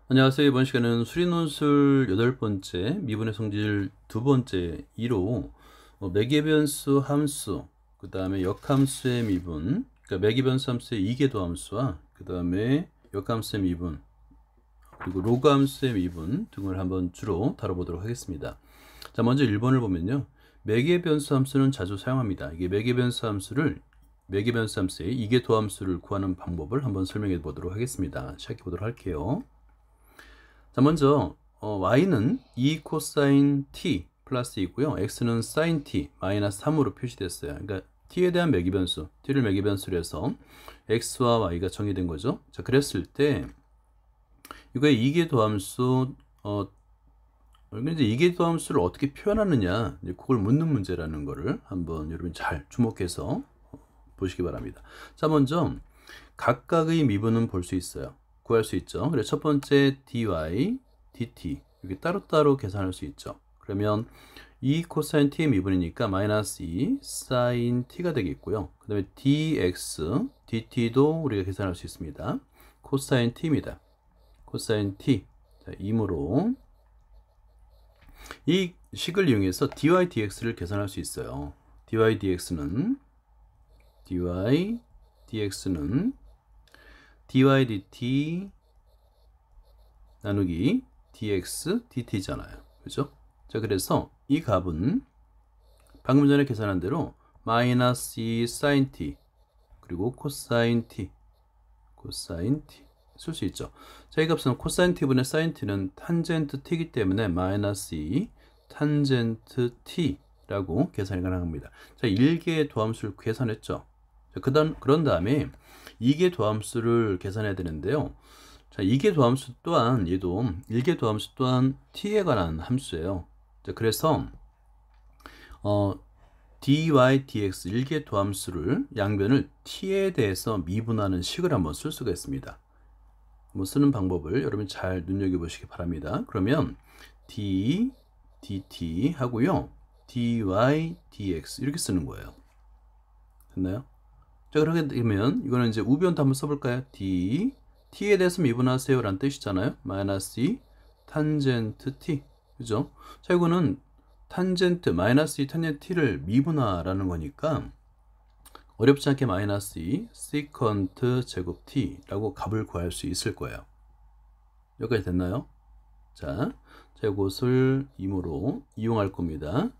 안녕하세요. 이번 시간은 수리논술 8번째, 미분의 성질 2번째 2로 매개변수 함수, 그 다음에 역함수의 미분, 그러니까 매개변수 함수의 이계도함수와 그 다음에 역함수의 미분, 그리고 로그함수의 미분 등을 한번 주로 다뤄보도록 하겠습니다. 자, 먼저 1번을 보면요. 매개변수 함수는 자주 사용합니다. 이게 매개변수 함수의 이계도함수를 구하는 방법을 한번 설명해 보도록 하겠습니다. 시작해 보도록 할게요. 자, 먼저 y는 2 코사인 t 플러스 이고요. x는 사인 t 마이너스 3으로 표시됐어요. 그러니까 t에 대한 매기변수, t를 매기변수로 해서 x와 y가 정의된 거죠. 자, 그랬을 때 이거의 이계도함수 이제 이계도함수를 어떻게 표현하느냐, 그걸 묻는 문제라는 거를 한번 여러분 잘 주목해서 보시기 바랍니다. 자, 먼저 각각의 미분은 볼 수 있어요. 구할 수 있죠. 그래서 첫 번째 dy, dt 이렇게 따로따로 계산할 수 있죠. 그러면 2 코사인 t의 미분이니까 마이너스 2 사인 t가 되겠고요. 그 다음에 dx, dt도 우리가 계산할 수 있습니다. 코사인 t입니다. 코사인 t. 자, 이므로 이 식을 이용해서 dy, dx를 계산할 수 있어요. dy, dx는 dy dt 나누기 dx dt잖아요. 그죠? 자, 그래서 이 값은 방금 전에 계산한 대로 마이너스 2 sin t 그리고 코사인 t 쓸 수 있죠. 자, 이 값은 코사인 t분의 sin t는 탄젠트 t이기 때문에 마이너스 2 탄젠트 t라고 계산이 가능합니다. 자, 1개의 도함수를 계산했죠. 자, 그런 다음에 2개 도함수를 계산해야 되는데요. 자, 2개 도함수 또한 얘도 1개 도함수 또한 t에 관한 함수예요. 자, 그래서 dy, dx 1개 도함수를 양변을 t에 대해서 미분하는 식을 한번 쓸 수가 있습니다. 한번 쓰는 방법을 여러분 잘 눈여겨보시기 바랍니다. 그러면 d, dt 하고요. dy, dx 이렇게 쓰는 거예요. 됐나요? 자, 그렇게 되면 이거는 이제 우변도 한번 써볼까요? t에 대해서 미분하세요 라는 뜻이잖아요. 마이너스 2 탄젠트 t. 그죠? 자, 이거는 탄젠트 마이너스 2 탄젠트 t를 미분하라는 거니까 어렵지 않게 마이너스 2 세컨트 제곱 t라고 값을 구할 수 있을 거예요. 여기까지 됐나요? 자, 이것을 임으로 이용할 겁니다.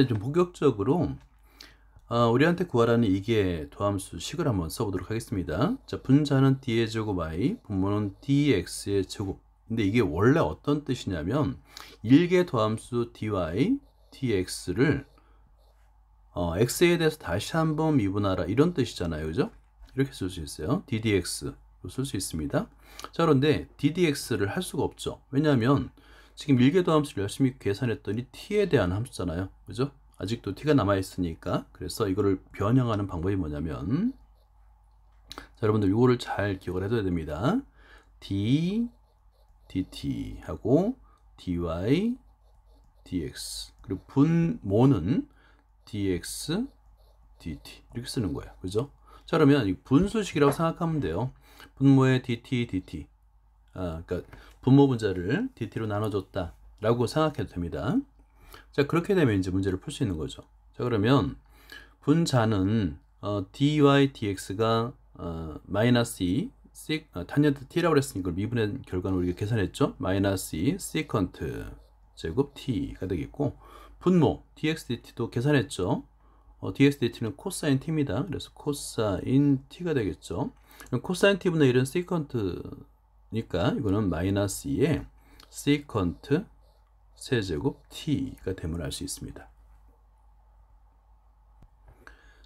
좀 본격적으로 우리한테 구하라는 이게 도함수 식을 한번 써보도록 하겠습니다. 자, 분자는 d의 제곱 i, 분모는 dx의 제곱. 근데 이게 원래 어떤 뜻이냐면 1개 도함수 dy, dx를 x에 대해서 다시 한번 미분하라 이런 뜻이잖아요. 그죠? 이렇게 쓸 수 있어요. ddx 쓸 수 있습니다. 자, 그런데 ddx를 할 수가 없죠. 왜냐하면 지금 1개 도함수를 열심히 계산했더니 t에 대한 함수잖아요. 그죠? 아직도 t가 남아있으니까. 그래서 이거를 변형하는 방법이 뭐냐면, 자, 여러분들 이거를 잘 기억을 해둬야 됩니다. d, dt 하고 dy, dx 그리고 분모는 dx, dt 이렇게 쓰는 거예요. 그죠? 자, 그러면 이 분수식이라고 생각하면 돼요. 분모의 dt, dt 그러니까 분모 분자를 dt로 나눠줬다 라고 생각해도 됩니다. 자, 그렇게 되면 이제 문제를 풀 수 있는 거죠. 자, 그러면 분자는 dy dx가 마이너스 2 탄젠트 t라고 했으니까 이걸 미분의 결과는 우리가 계산했죠. 마이너스 2 세컨트 제곱 t가 되겠고, 분모 dx dt도 계산했죠. dx dt는 코사인 t입니다. 그래서 코사인 t가 되겠죠. 코사인 t분의 1은 세컨트니까 이거는 마이너스 2에 세컨트 세제곱 t가 됨을 알 수 있습니다.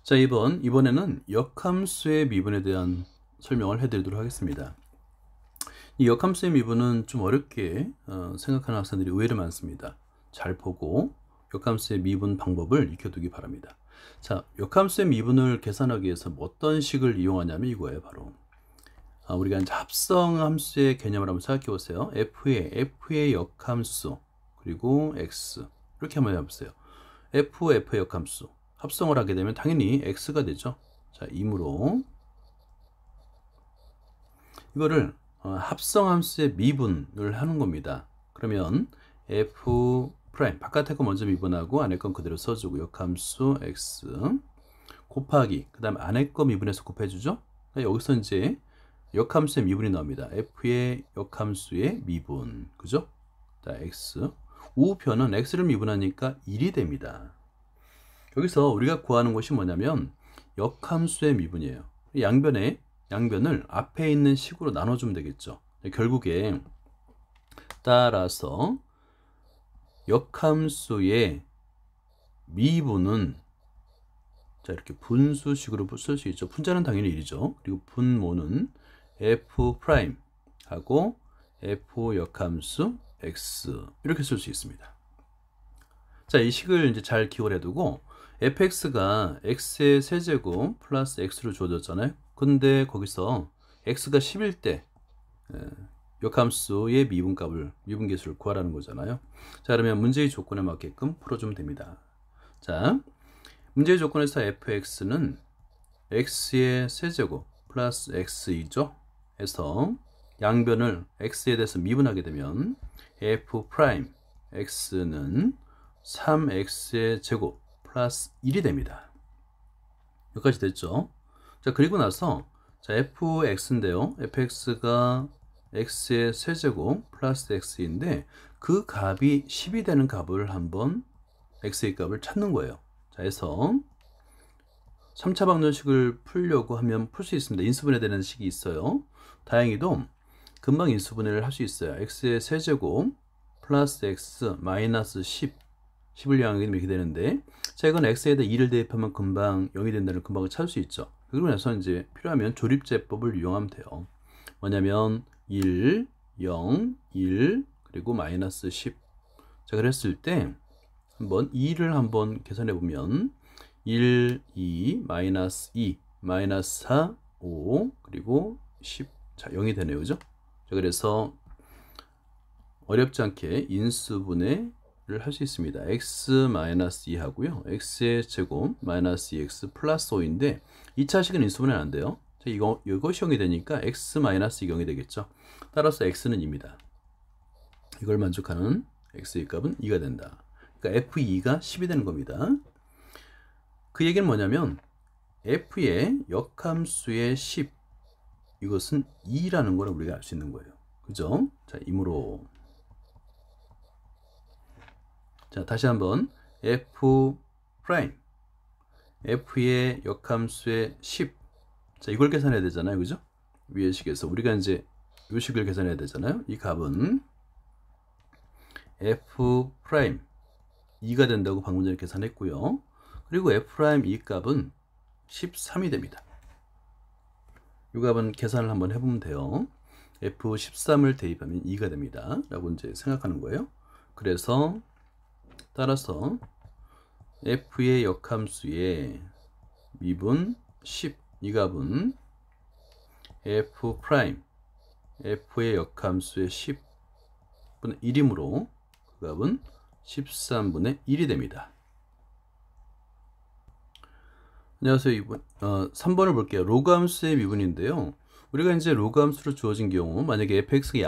자, 이번에는 역함수의 미분에 대한 설명을 해드리도록 하겠습니다. 이 역함수의 미분은 좀 어렵게 생각하는 학생들이 의외로 많습니다. 잘 보고 역함수의 미분 방법을 익혀두기 바랍니다. 자, 역함수의 미분을 계산하기 위해서 어떤 식을 이용하냐면 이거예요. 바로 우리가 이제 합성함수의 개념을 한번 생각해 보세요. f의 역함수 그리고 x 이렇게 한번 해보세요. f의 역함수 합성을 하게 되면 당연히 x가 되죠. 자, 이므로 이거를 합성함수의 미분을 하는 겁니다. 그러면 f 프라임 바깥에 거 먼저 미분하고 안에 건 그대로 써주고 역함수 x 곱하기 그 다음 안에 거 미분해서 곱해주죠. 여기서 이제 역함수의 미분이 나옵니다. f의 역함수의 미분, 그죠? 자, x 우편은 x를 미분하니까 1이 됩니다. 여기서 우리가 구하는 것이 뭐냐면 역함수의 미분이에요. 양변을 앞에 있는 식으로 나눠주면 되겠죠. 결국에 따라서 역함수의 미분은 자, 이렇게 분수식으로 쓸 수 있죠. 분자는 당연히 1이죠. 그리고 분모는 f 프라임 하고 f 역함수 x 이렇게 쓸 수 있습니다. 자, 이 식을 이제 잘 기억을 해두고 fx가 x의 세제곱 플러스 x로 주어졌잖아요. 근데 거기서 x가 10일 때 역함수의 미분계수를 구하라는 거잖아요. 자, 그러면 문제의 조건에 맞게끔 풀어주면 됩니다. 자, 문제의 조건에서 fx는 x의 세제곱 플러스 x이죠. 해서 양변을 x에 대해서 미분하게 되면 f 프라임 x는 3x의 제곱 플러스 1이 됩니다. 여기까지 됐죠? 자, 그리고 나서 자, fx인데요. fx가 x의 세제곱 플러스 x인데 그 값이 10이 되는 값을 한번 x의 값을 찾는 거예요. 자, 해서 3차 방정식을 풀려고 하면 풀 수 있습니다. 인수분해 되는 식이 있어요. 다행히도 금방 인수분해를 할 수 있어요. x의 세제곱 플러스 x 마이너스 10을 이용하게 되면 이렇게 되는데, 자, 이건 x에다 2를 대입하면 금방 0이 된다는 금방 찾을 수 있죠. 그리고 나서 이제 필요하면 조립제법을 이용하면 돼요. 뭐냐면 1, 0, 1 그리고 마이너스 10. 자, 그랬을 때 한번 2를 한번 계산해 보면 1, 2, 마이너스 2, 마이너스 4, 5 그리고 10. 자, 0이 되네요. 그죠? 자, 그래서 어렵지 않게 인수분해를 할 수 있습니다. x 마이너스 2 하고요. x의 제곱 마이너스 2x 플러스 5인데 2차식은 인수분해는 안 돼요. 자, 이것이 0이 되니까 x 마이너스 0이 되겠죠. 따라서 x는 2입니다. 이걸 만족하는 x의 값은 2가 된다. 그러니까 f2가 10이 되는 겁니다. 그 얘기는 뭐냐면 f의 역함수의 10 이것은 2라는 걸 우리가 알 수 있는 거예요. 그죠? 자, 이므로 자, 다시 한번 f 프라임 f의 역함수의 10. 자, 이걸 계산해야 되잖아요. 그죠? 위의 식에서 우리가 이제 이 식을 계산해야 되잖아요. 이 값은 f 프라임 2가 된다고 방금 전에 계산했고요. 그리고 f 프라임 이 값은 13이 됩니다. 이 값은 계산을 한번 해보면 돼요. f13을 대입하면 2가 됩니다. 라고 이제 생각하는 거예요. 그래서 따라서 f의 역함수의 미분 10, 이 값은 f 프라임 f의 역함수의 10분의 1이므로 그 값은 13분의 1이 됩니다. 안녕하세요. 3번을 볼게요. 로그 함수의 미분인데요. 우리가 이제 로그 함수로 주어진 경우 만약에 fx가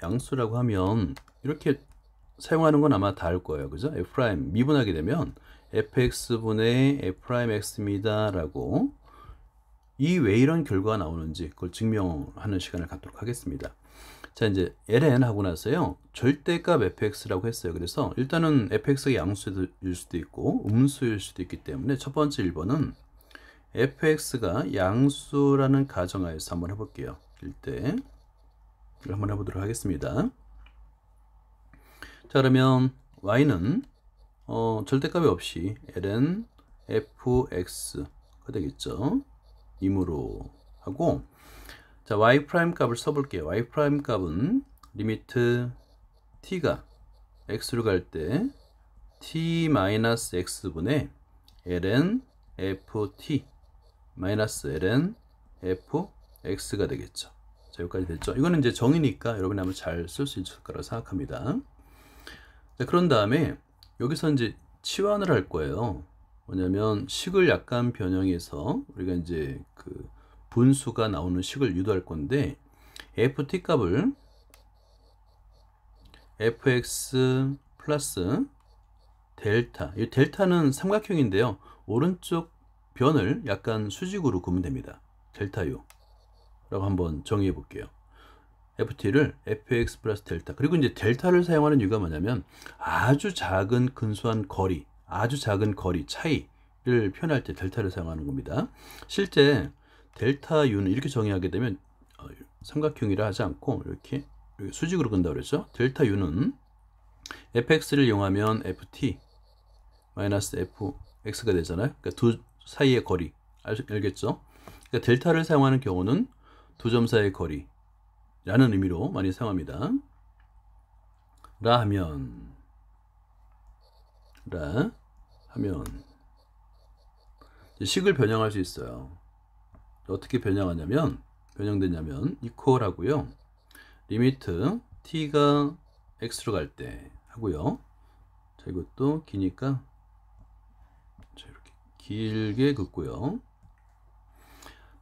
양수라고 하면 이렇게 사용하는 건 아마 다 알 거예요. 그죠? f' 미분하게 되면 fx분의 f'x입니다 라고 이 왜 이런 결과가 나오는지 그걸 증명하는 시간을 갖도록 하겠습니다. 자, 이제 ln 하고 나서요 절대값 fx라고 했어요. 그래서 일단은 fx가 양수일 수도 있고 음수일 수도 있기 때문에 첫 번째 1번은 fx가 양수라는 가정하에서 한번 해볼게요. 일대 한번 해보도록 하겠습니다. 자, 그러면 y는 절대값이 없이 ln fx가 되겠죠. 이므로 하고, 자, y 프라임 값을 써볼게요. y 프라임 값은 리미트 t가 x로 갈 때 t 마이너스 x분의 ln ft 마이너스 ln fx가 되겠죠. 자, 여기까지 됐죠. 이거는 이제 정의니까 여러분이 한번 잘 쓸 수 있을 거라고 생각합니다. 자, 그런 다음에 여기서 이제 치환을 할 거예요. 뭐냐면 식을 약간 변형해서 우리가 이제 그 분수가 나오는 식을 유도할 건데 ft 값을 fx 플러스 델타, 이 델타는 삼각형인데요, 오른쪽 변을 약간 수직으로 그으면 됩니다. 델타 u 라고 한번 정의해 볼게요. ft를 fx 플러스 델타, 그리고 이제 델타를 사용하는 이유가 뭐냐면 아주 작은 근소한 거리, 아주 작은 거리 차이를 표현할 때 델타를 사용하는 겁니다. 실제 델타 u는 이렇게 정의하게 되면 삼각형이라 하지 않고 이렇게 수직으로 그은다고 그랬죠. 델타 u는 fx를 이용하면 ft 마이너스 fx가 되잖아요. 그러니까 두 사이의 거리, 알겠죠? 그러니까 델타를 사용하는 경우는 두 점 사이의 거리 라는 의미로 많이 사용합니다. 라 하면 식을 변형할 수 있어요. 어떻게 변형되냐면 이퀄 하고요, 리미트 t가 x로 갈 때 하고요. 자, 이것도 기니까 자, 이렇게 길게 긋고요.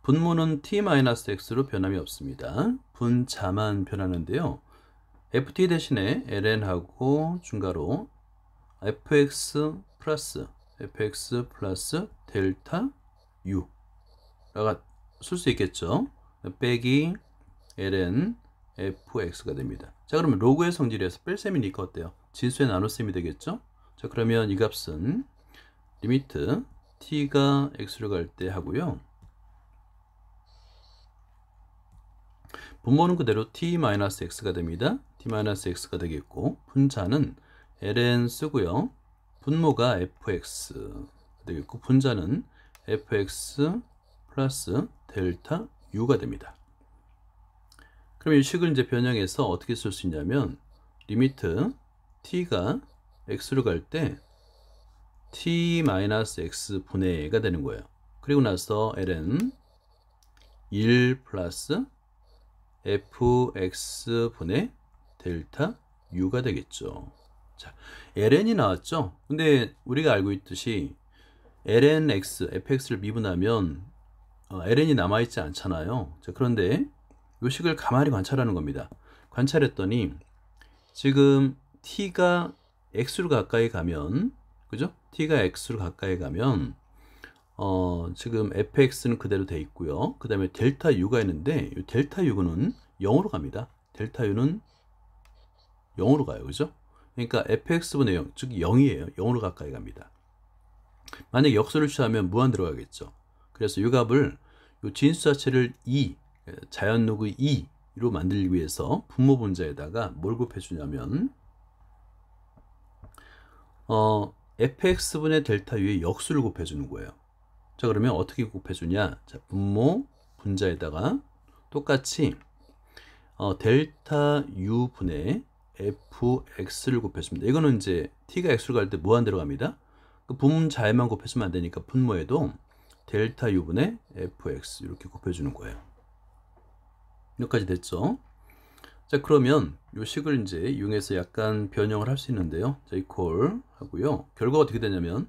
분모는 t-x로 변함이 없습니다. 분자만 변하는데요, ft 대신에 ln하고 중괄호 fx 플러스 델타 u라가 쓸 수 있겠죠. 빼기 ln fx가 됩니다. 자, 그러면 로그의 성질에서 뺄셈이니까 어때요? 진수의 나눗셈이 되겠죠. 자, 그러면 이 값은 리미트 t가 x로 갈 때 하고요, 분모는 그대로 t-x가 됩니다. t-x가 되겠고, 분자는 ln 쓰고요, 분모가 fx 되겠고, 분자는 fx 플러스 델타 u가 됩니다. 그럼 이 식을 이제 변형해서 어떻게 쓸 수 있냐면, 리미트 t가 x로 갈 때 t-x 분의 가 되는 거예요. 그리고 나서 ln 1 플러스 fx 분의 델타 u가 되겠죠. 자, ln이 나왔죠. 근데 우리가 알고 있듯이 ln x, fx를 미분하면 ln이 남아있지 않잖아요. 자, 그런데 이 식을 가만히 관찰하는 겁니다. 관찰했더니 지금 t가 x로 가까이 가면, 그죠? t가 x로 가까이 가면 지금 fx는 그대로 돼 있고요. 그 다음에 델타 u가 있는데, 이 델타 u는 0으로 갑니다. 델타 u는 0으로 가요. 그죠? 그러니까 fx분의 0, 즉 0이에요. 0으로 가까이 갑니다. 만약에 역수를 취하면 무한 들어가겠죠. 그래서 이 값을, 이 진수 자체를 2, 자연 로그 2로 만들기 위해서 분모 분자에다가 뭘 곱해주냐면 fx분의 델타 u의 역수를 곱해주는 거예요. 자, 그러면 어떻게 곱해주냐? 자, 분모 분자에다가 똑같이 델타 u 분의 fx를 곱해줍니다. 이거는 이제 t가 x로 갈 때 무한 들어갑니다. 그 분자에만 곱해주면 안 되니까 분모에도 델타 u 분의 fx 이렇게 곱해주는 거예요. 여기까지 됐죠? 자, 그러면 이 식을 이제 이용해서 약간 변형을 할 수 있는데요. 자, 이퀄 하고요. 결과가 어떻게 되냐면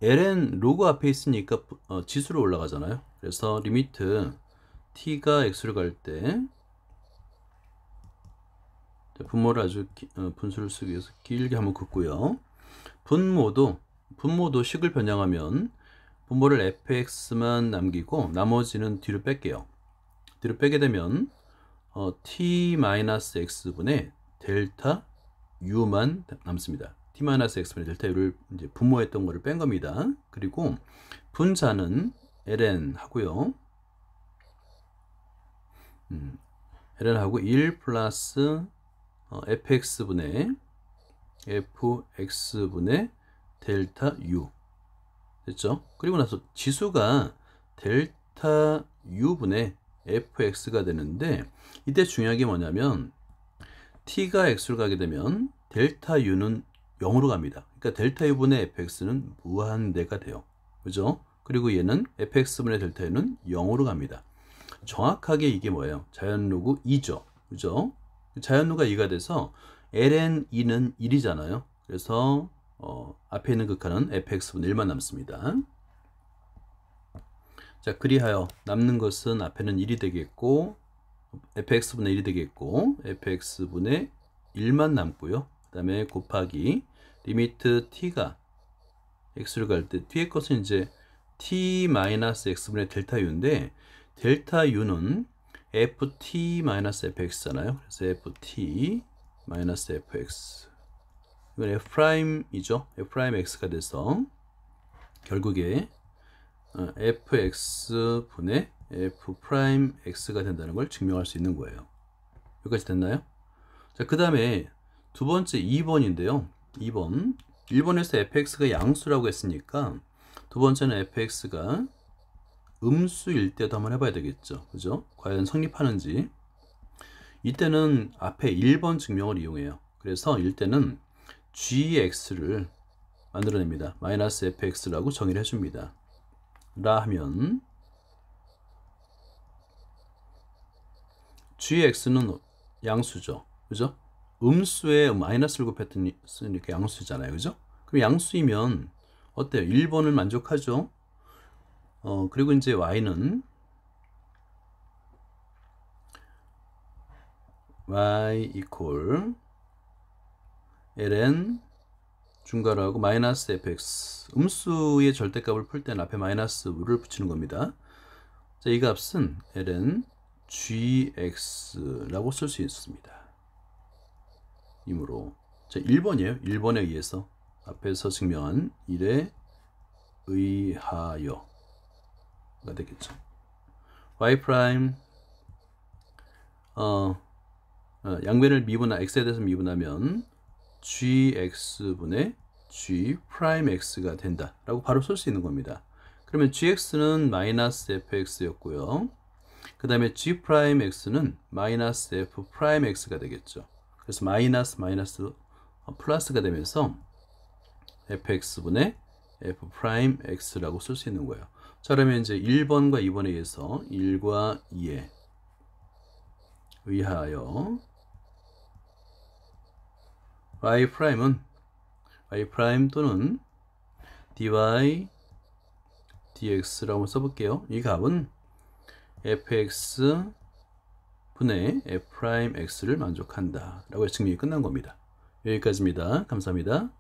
ln 로그 앞에 있으니까 지수로 올라가잖아요. 그래서 리미트 t가 x로 갈 때, 분모를 아주 분수를 쓰기 위해서 길게 한번 긋고요. 분모도 식을 변형하면 분모를 fx만 남기고 나머지는 뒤로 뺄게요. 뒤로 빼게 되면 t-x분의 델타 u만 남습니다. t-x분의 델타 u를 이제 분모했던 거를 뺀 겁니다. 그리고 분자는 ln 하고요. ln 하고 1 플러스 fx분의 델타 u 됐죠? 그리고 나서 지수가 델타 u분의 fx가 되는데, 이때 중요한 게 뭐냐면 t가 x로 가게 되면 델타 u는 0으로 갑니다. 그러니까 델타 u분의 fx는 무한대가 돼요. 그죠? 그리고 얘는 fx분의 델타 u는 0으로 갑니다. 정확하게 이게 뭐예요? 자연 로그 2죠. 그죠? 자연 로그가 2가 돼서 ln 2는 1이잖아요. 그래서 앞에 있는 극한은 fx분의 1만 남습니다. 자, 그리하여 남는 것은 앞에는 1이 되겠고 fx분의 1이 되겠고 fx분의 1만 남고요. 그 다음에 곱하기 리미트 t가 x를 갈 때 뒤에 것은 이제 t-x분의 델타 u인데 델타 u는 ft-fx잖아요. 그래서 ft-fx 이건 f'이죠. f'x가 돼서 결국에 fx분의 f'x가 된다는 걸 증명할 수 있는 거예요. 여기까지 됐나요? 자, 그 다음에 두 번째 2번인데요. 2번 1번에서 fx가 양수라고 했으니까 두 번째는 fx가 음수일 때도 한번 해봐야 되겠죠. 그죠? 과연 성립하는지. 이때는 앞에 1번 증명을 이용해요. 그래서 이때는 gx를 만들어냅니다. 마이너스 fx라고 정의를 해줍니다. 라 하면 gx는 양수죠. 그죠? 음수에 마이너스를 곱했더니 이렇게 양수잖아요. 그죠? 그럼 양수이면 어때요? 1번을 만족하죠? 그리고 이제 y는 y equal ln 중괄호 하고 마이너스 fx 음수의 절대값을 풀 때는 앞에 마이너스를 붙이는 겁니다. 자, 이 값은 ln gx라고 쓸 수 있습니다. 이므로 자, 1번이에요. 1번에 의해서 앞에서 증명한 1에 의하여가 되겠죠. y 프라임 양변을 미분하 x에 대해서 미분하면 gx분의 g 프라임 x가 된다 라고 바로 쓸 수 있는 겁니다. 그러면 gx는 마이너스 fx였고요. 그 다음에 g 프라임 x는 마이너스 f 프라임 x가 되겠죠. 그래서 마이너스 플러스가 되면서 fx분의 f 프라임 x라고 쓸 수 있는 거예요. 자, 그러면 이제 1번과 2번에 의해서 1과 2에 의하여 y 프라임은 y 프라임 또는 dy dx라고 써볼게요. 이 값은 fx 분의 f 프라임 x를 만족한다 라고 증명이 끝난 겁니다. 여기까지입니다. 감사합니다.